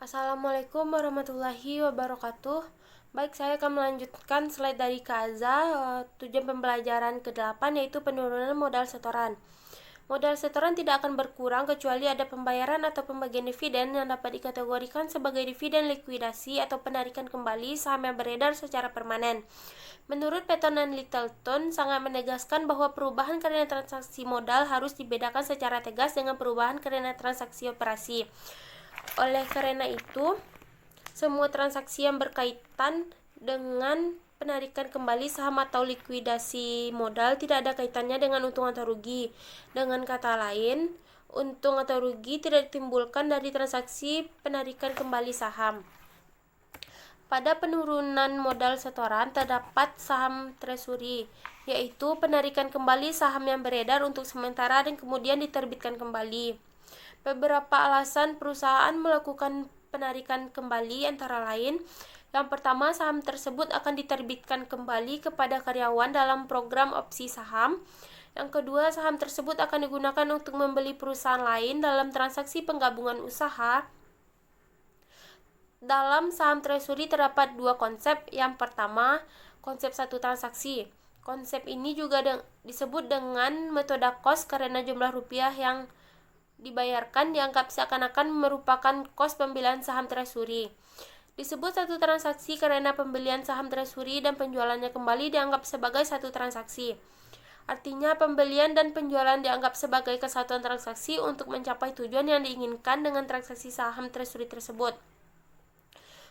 Assalamualaikum warahmatullahi wabarakatuh. Baik, saya akan melanjutkan slide dari Kaza. Tujuan pembelajaran ke-8 yaitu penurunan modal setoran. Modal setoran tidak akan berkurang kecuali ada pembayaran atau pembagian dividen yang dapat dikategorikan sebagai dividen likuidasi atau penarikan kembali saham yang beredar secara permanen. Menurut Patton dan Littleton, sangat menegaskan bahwa perubahan karena transaksi modal harus dibedakan secara tegas dengan perubahan karena transaksi operasi. Oleh karena itu, semua transaksi yang berkaitan dengan penarikan kembali saham atau likuidasi modal tidak ada kaitannya dengan untung atau rugi. Dengan kata lain, untung atau rugi tidak ditimbulkan dari transaksi penarikan kembali saham. Pada penurunan modal setoran terdapat saham treasury, yaitu penarikan kembali saham yang beredar untuk sementara dan kemudian diterbitkan kembali. Beberapa alasan perusahaan melakukan penarikan kembali antara lain: yang pertama, saham tersebut akan diterbitkan kembali kepada karyawan dalam program opsi saham. Yang kedua, saham tersebut akan digunakan untuk membeli perusahaan lain dalam transaksi penggabungan usaha. Dalam saham treasury terdapat dua konsep. Yang pertama, konsep satu transaksi. Konsep ini juga disebut dengan metode cost karena jumlah rupiah yang dibayarkan dianggap seakan-akan merupakan kos pembelian saham treasury. Disebut satu transaksi karena pembelian saham treasury dan penjualannya kembali dianggap sebagai satu transaksi. Artinya pembelian dan penjualan dianggap sebagai kesatuan transaksi untuk mencapai tujuan yang diinginkan dengan transaksi saham treasury tersebut.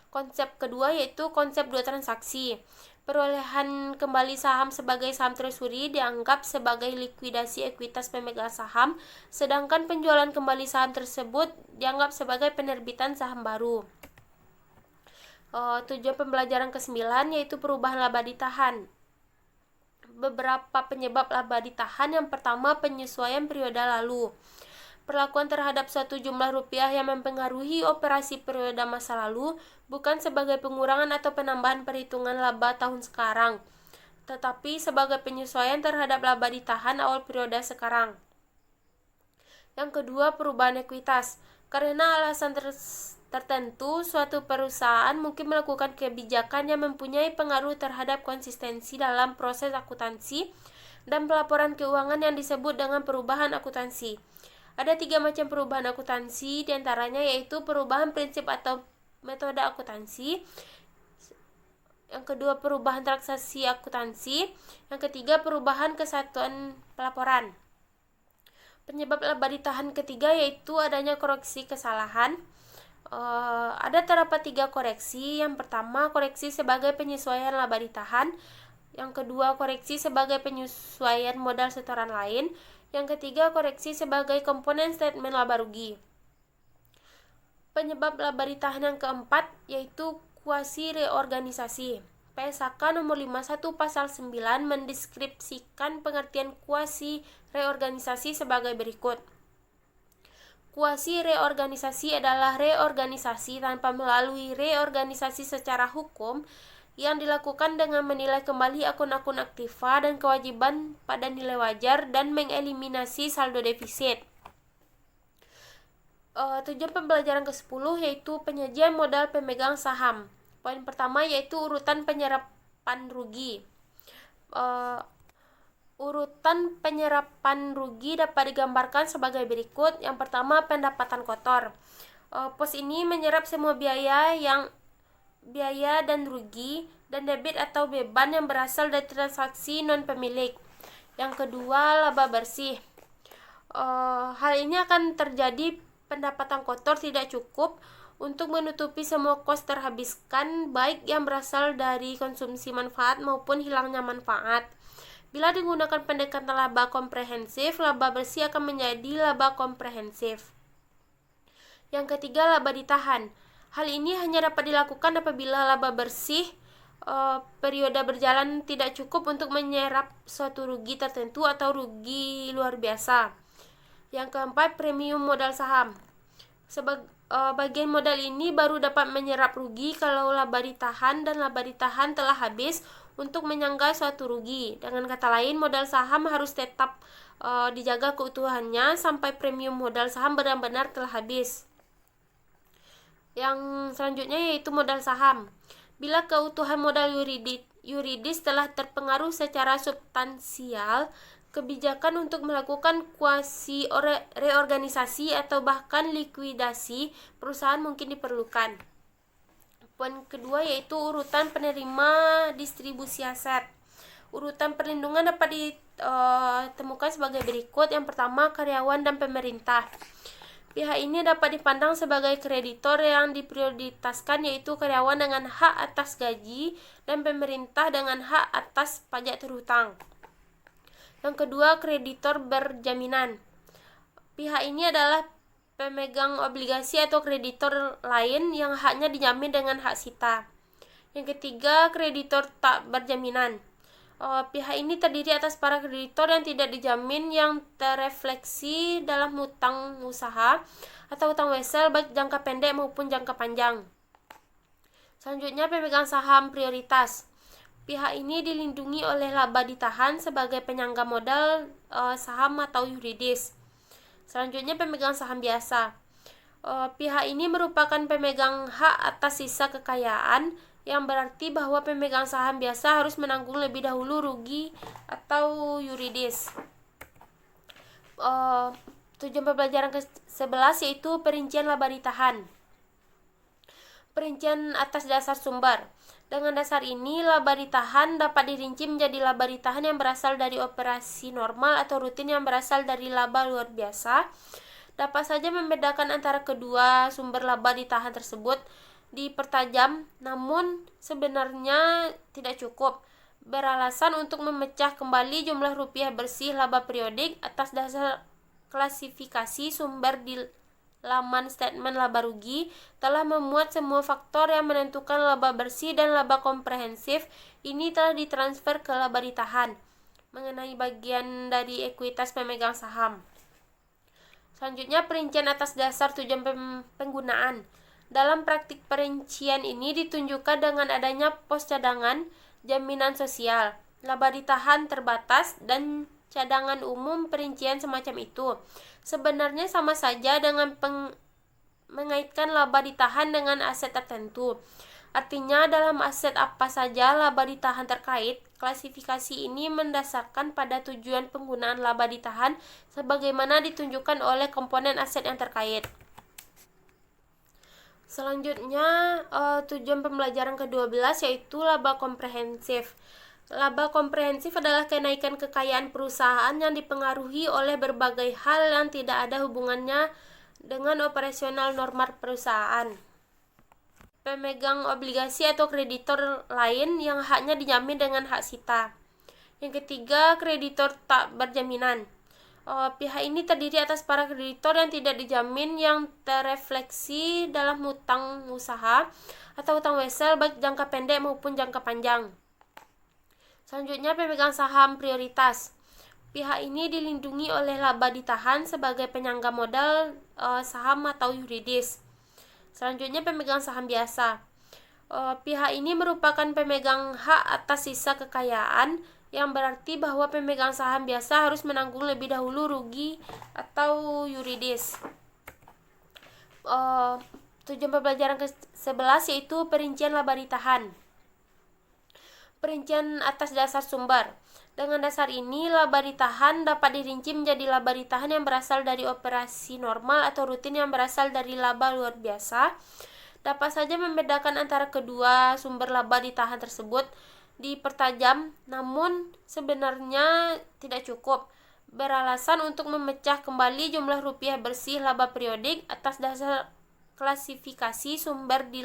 Konsep kedua yaitu konsep dua transaksi. Perolehan kembali saham sebagai saham treasury dianggap sebagai likuidasi ekuitas pemegang saham, sedangkan penjualan kembali saham tersebut dianggap sebagai penerbitan saham baru. Tujuan pembelajaran ke-9 yaitu perubahan laba ditahan. Beberapa penyebab laba ditahan. Yang pertama, penyesuaian periode lalu. Perlakuan terhadap suatu jumlah rupiah yang mempengaruhi operasi periode masa lalu bukan sebagai pengurangan atau penambahan perhitungan laba tahun sekarang, tetapi sebagai penyesuaian terhadap laba ditahan awal periode sekarang. Yang kedua, perubahan ekuitas. Karena alasan tertentu, suatu perusahaan mungkin melakukan kebijakan yang mempunyai pengaruh terhadap konsistensi dalam proses akuntansi dan pelaporan keuangan yang disebut dengan perubahan akuntansi. Ada 3 macam perubahan akuntansi, diantaranya yaitu perubahan prinsip atau metode akuntansi. Yang kedua, perubahan transaksi akuntansi. Yang ketiga, perubahan kesatuan pelaporan. Penyebab laba ditahan ketiga yaitu adanya koreksi kesalahan. Terdapat 3 koreksi. Yang pertama, koreksi sebagai penyesuaian laba ditahan. Yang kedua, koreksi sebagai penyesuaian modal setoran lain. Yang ketiga, koreksi sebagai komponen statement laba rugi. Penyebab laba ditahan yang keempat yaitu kuasi reorganisasi. PSAK nomor 51 pasal 9 mendeskripsikan pengertian kuasi reorganisasi sebagai berikut. Kuasi reorganisasi adalah reorganisasi tanpa melalui reorganisasi secara hukum yang dilakukan dengan menilai kembali akun-akun aktiva dan kewajiban pada nilai wajar dan mengeliminasi saldo defisit. Tujuan pembelajaran ke-10 yaitu penyajian modal pemegang saham. Poin pertama yaitu urutan penyerapan rugi. Urutan penyerapan rugi dapat digambarkan sebagai berikut. Yang pertama, pendapatan kotor. Pos ini menyerap semua biaya dan rugi dan debit atau beban yang berasal dari transaksi non-pemilik. Yang kedua, laba bersih. Hal ini akan terjadi pendapatan kotor tidak cukup untuk menutupi semua kos terhabiskan, baik yang berasal dari konsumsi manfaat maupun hilangnya manfaat. Bila digunakan pendekatan laba komprehensif, laba bersih akan menjadi laba komprehensif. Yang ketiga, laba ditahan. Hal ini hanya dapat dilakukan apabila laba bersih periode berjalan tidak cukup untuk menyerap suatu rugi tertentu atau rugi luar biasa. Yang keempat, premium modal saham. Bagian modal ini baru dapat menyerap rugi kalau laba ditahan dan laba ditahan telah habis untuk menyangga suatu rugi. Dengan kata lain, modal saham harus tetap dijaga keutuhannya sampai premium modal saham benar-benar telah habis. Yang selanjutnya yaitu modal saham. Bila keutuhan modal yuridis telah terpengaruh secara substansial, kebijakan untuk melakukan kuasi reorganisasi atau bahkan likuidasi perusahaan mungkin diperlukan. Poin kedua yaitu urutan penerima distribusi aset. Urutan perlindungan dapat ditemukan sebagai berikut. Yang pertama, karyawan dan pemerintah. Pihak ini dapat dipandang sebagai kreditor yang diprioritaskan, yaitu karyawan dengan hak atas gaji dan pemerintah dengan hak atas pajak terhutang. Yang kedua, kreditor berjaminan. Pihak ini adalah pemegang obligasi atau kreditor lain yang haknya dijamin dengan hak sita. Yang ketiga, kreditor tak berjaminan. Pihak ini terdiri atas para kreditor yang tidak dijamin yang terefleksi dalam hutang usaha atau hutang wesel baik jangka pendek maupun jangka panjang. Selanjutnya, pemegang saham prioritas. Pihak ini dilindungi oleh laba ditahan sebagai penyangga modal saham atau yuridis. Selanjutnya, pemegang saham biasa. Pihak ini merupakan pemegang hak atas sisa kekayaan, yang berarti bahwa pemegang saham biasa harus menanggung lebih dahulu rugi atau yuridis. Tujuan pembelajaran ke-11 yaitu perincian laba ditahan. Perincian atas dasar sumber. Dengan dasar ini, laba ditahan dapat dirinci menjadi laba ditahan yang berasal dari operasi normal atau rutin yang berasal dari laba luar biasa. Dapat saja membedakan antara kedua sumber laba ditahan tersebut dipertajam, namun sebenarnya tidak cukup. Beralasan untuk memecah kembali jumlah rupiah bersih laba periodik atas dasar klasifikasi sumber di laman statement laba rugi telah memuat semua faktor yang menentukan laba bersih dan laba komprehensif ini telah ditransfer ke laba ditahan mengenai bagian dari ekuitas pemegang saham. Selanjutnya, perincian atas dasar tujuan penggunaan. Dalam praktik perincian ini ditunjukkan dengan adanya pos cadangan, jaminan sosial, laba ditahan terbatas, dan cadangan umum. Perincian semacam itu sebenarnya sama saja dengan mengaitkan laba ditahan dengan aset tertentu. Artinya, dalam aset apa saja laba ditahan terkait. Klasifikasi ini mendasarkan pada tujuan penggunaan laba ditahan sebagaimana ditunjukkan oleh komponen aset yang terkait. Selanjutnya, tujuan pembelajaran ke-12 yaitu laba komprehensif. Laba komprehensif adalah kenaikan kekayaan perusahaan yang dipengaruhi oleh berbagai hal yang tidak ada hubungannya dengan operasional normal perusahaan. Pemegang obligasi atau kreditor lain yang haknya dijamin dengan hak sita. Yang ketiga, kreditor tak berjaminan. Pihak ini terdiri atas para kreditor yang tidak dijamin yang terefleksi dalam hutang usaha atau hutang wesel baik jangka pendek maupun jangka panjang. Selanjutnya, pemegang saham prioritas. Pihak ini dilindungi oleh laba ditahan sebagai penyangga modal saham atau yuridis. Selanjutnya, pemegang saham biasa. Pihak ini merupakan pemegang hak atas sisa kekayaan, yang berarti bahwa pemegang saham biasa harus menanggung lebih dahulu rugi atau yuridis. Tujuan pembelajaran ke-11 yaitu perincian laba ditahan. Perincian atas dasar sumber. Dengan dasar ini, laba ditahan dapat dirinci menjadi laba ditahan yang berasal dari operasi normal atau rutin yang berasal dari laba luar biasa. Dapat saja membedakan antara kedua sumber laba ditahan tersebut dipertajam, namun sebenarnya tidak cukup. Beralasan untuk memecah kembali jumlah rupiah bersih laba periodik atas dasar klasifikasi sumber di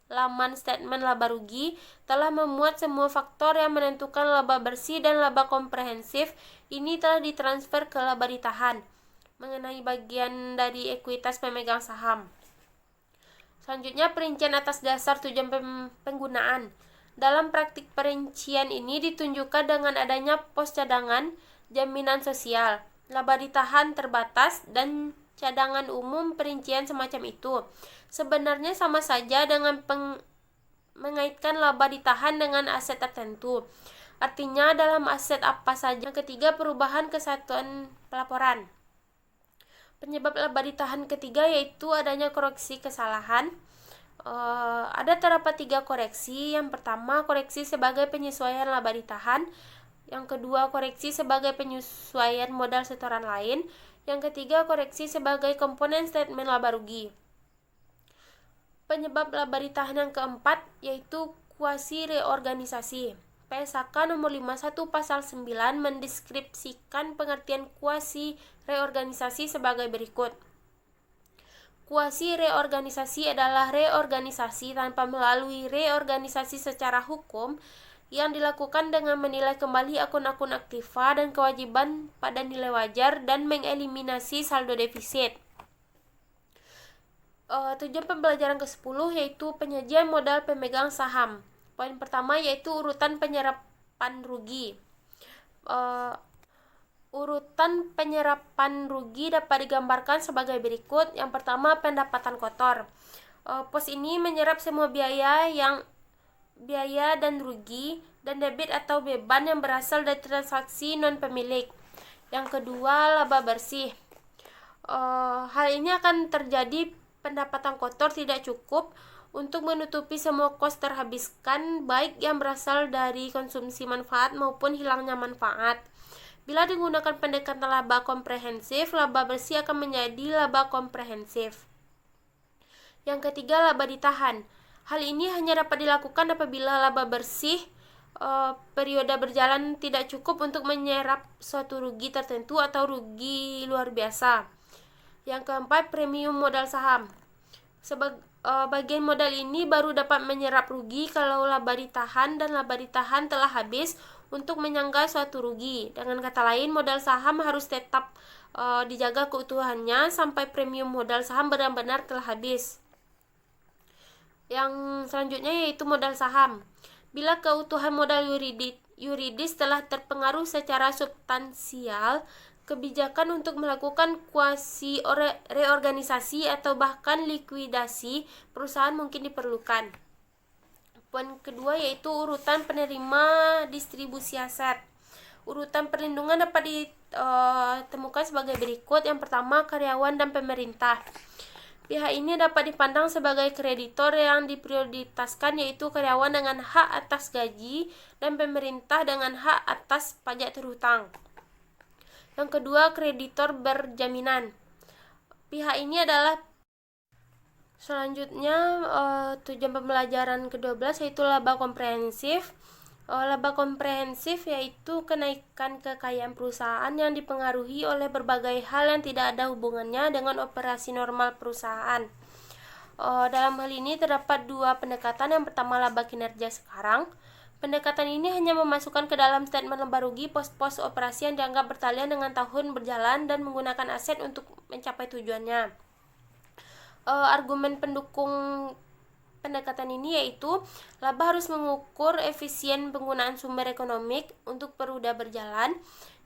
laman statement laba rugi telah memuat semua faktor yang menentukan laba bersih dan laba komprehensif ini telah ditransfer ke laba ditahan mengenai bagian dari ekuitas pemegang saham. Selanjutnya, perincian atas dasar tujuan penggunaan. Dalam praktik perincian ini ditunjukkan dengan adanya pos cadangan, jaminan sosial, laba ditahan terbatas, dan cadangan umum. Perincian semacam itu sebenarnya sama saja dengan mengaitkan laba ditahan dengan aset tertentu. Artinya, dalam aset apa saja. Yang ketiga, perubahan kesatuan pelaporan. Penyebab laba ditahan ketiga yaitu adanya koreksi kesalahan. Ada terdapat 3 koreksi. Yang pertama, koreksi sebagai penyesuaian laba ditahan. Yang kedua, koreksi sebagai penyesuaian modal setoran lain. Yang ketiga, koreksi sebagai komponen statement laba rugi. Penyebab laba ditahan yang keempat yaitu kuasi reorganisasi. PSAK nomor 51 pasal 9 mendeskripsikan pengertian kuasi reorganisasi sebagai berikut. Kuasi reorganisasi adalah reorganisasi tanpa melalui reorganisasi secara hukum yang dilakukan dengan menilai kembali akun-akun aktiva dan kewajiban pada nilai wajar dan mengeliminasi saldo defisit. Tujuan pembelajaran ke-10 yaitu penyajian modal pemegang saham. Poin pertama yaitu urutan penyerapan rugi. Urutan penyerapan rugi dapat digambarkan sebagai berikut. Yang pertama, pendapatan kotor. Pos ini menyerap semua biaya dan rugi dan debit atau beban yang berasal dari transaksi non pemilik. Yang kedua, laba bersih. Hal ini akan terjadi pendapatan kotor tidak cukup untuk menutupi semua kos terhabiskan, baik yang berasal dari konsumsi manfaat maupun hilangnya manfaat. Bila digunakan pendekatan laba komprehensif, laba bersih akan menjadi laba komprehensif. Yang ketiga, laba ditahan. Hal ini hanya dapat dilakukan apabila laba bersih periode berjalan tidak cukup untuk menyerap suatu rugi tertentu atau rugi luar biasa. Yang keempat, premium modal saham. Bagian modal ini baru dapat menyerap rugi kalau laba ditahan dan laba ditahan telah habis untuk menyangga suatu rugi. Dengan kata lain, modal saham harus tetap dijaga keutuhannya sampai premium modal saham benar-benar telah habis. Yang selanjutnya yaitu modal saham. Bila keutuhan modal yuridis telah terpengaruh secara substansial, kebijakan untuk melakukan kuasi reorganisasi atau bahkan likuidasi perusahaan mungkin diperlukan. Poin kedua yaitu urutan penerima distribusi aset. Urutan perlindungan dapat ditemukan sebagai berikut. Yang pertama, karyawan dan pemerintah. Pihak ini dapat dipandang sebagai kreditor yang diprioritaskan, yaitu karyawan dengan hak atas gaji dan pemerintah dengan hak atas pajak terhutang. Yang kedua, kreditor berjaminan. Pihak ini adalah selanjutnya tujuan pembelajaran ke-12 yaitu laba komprehensif. Laba komprehensif yaitu kenaikan kekayaan perusahaan yang dipengaruhi oleh berbagai hal yang tidak ada hubungannya dengan operasi normal perusahaan. Dalam hal ini terdapat 2 pendekatan. Yang pertama, laba kinerja sekarang. Pendekatan ini hanya memasukkan ke dalam statement laba rugi pos-pos operasi yang dianggap bertalian dengan tahun berjalan dan menggunakan aset untuk mencapai tujuannya. Argumen pendukung pendekatan ini yaitu laba harus mengukur efisien penggunaan sumber ekonomi untuk peruda berjalan.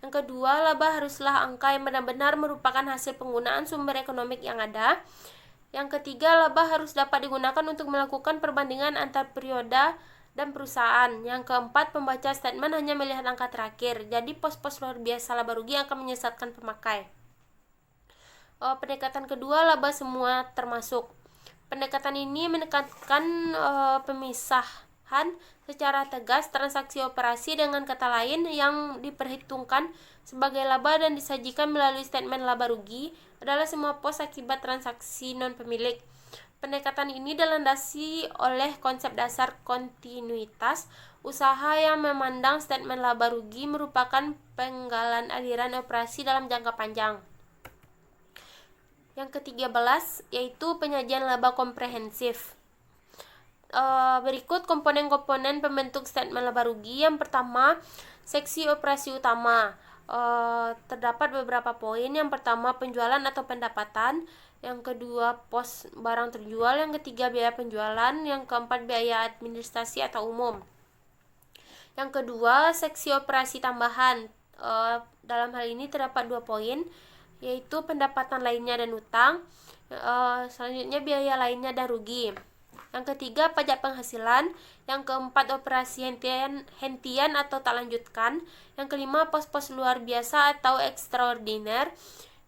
Yang kedua, laba haruslah angka yang benar-benar merupakan hasil penggunaan sumber ekonomi yang ada. Yang ketiga, laba harus dapat digunakan untuk melakukan perbandingan antar periode dan perusahaan. Yang keempat, pembaca statement hanya melihat angka terakhir. Jadi pos-pos luar biasa laba rugi akan menyesatkan pemakai. Pendekatan kedua, laba semua termasuk. Pendekatan ini menekankan pemisahan secara tegas transaksi operasi, dengan kata lain yang diperhitungkan sebagai laba dan disajikan melalui statement laba rugi adalah semua pos akibat transaksi non pemilik. Pendekatan ini dilandasi oleh konsep dasar kontinuitas usaha yang memandang statement laba rugi merupakan penggalan aliran operasi dalam jangka panjang. Yang ke-13 yaitu penyajian laba komprehensif. Berikut komponen-komponen pembentuk statement laba rugi. Yang pertama, seksi operasi utama. Terdapat beberapa poin. Yang pertama, penjualan atau pendapatan. Yang kedua, pos barang terjual. Yang ketiga, biaya penjualan. Yang keempat, biaya administrasi atau umum. Yang kedua, seksi operasi tambahan. Dalam hal ini terdapat 2 poin, yaitu pendapatan lainnya dan utang. Selanjutnya, biaya lainnya dan rugi. Yang ketiga, pajak penghasilan. Yang keempat, operasi hentian atau tak lanjutkan. Yang kelima, pos-pos luar biasa atau extraordiner.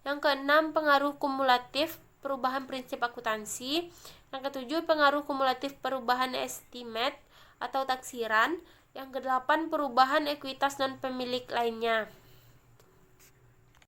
Yang keenam, pengaruh kumulatif perubahan prinsip akuntansi. Yang ketujuh, pengaruh kumulatif perubahan estimate atau taksiran. Yang kedelapan, perubahan ekuitas non pemilik lainnya.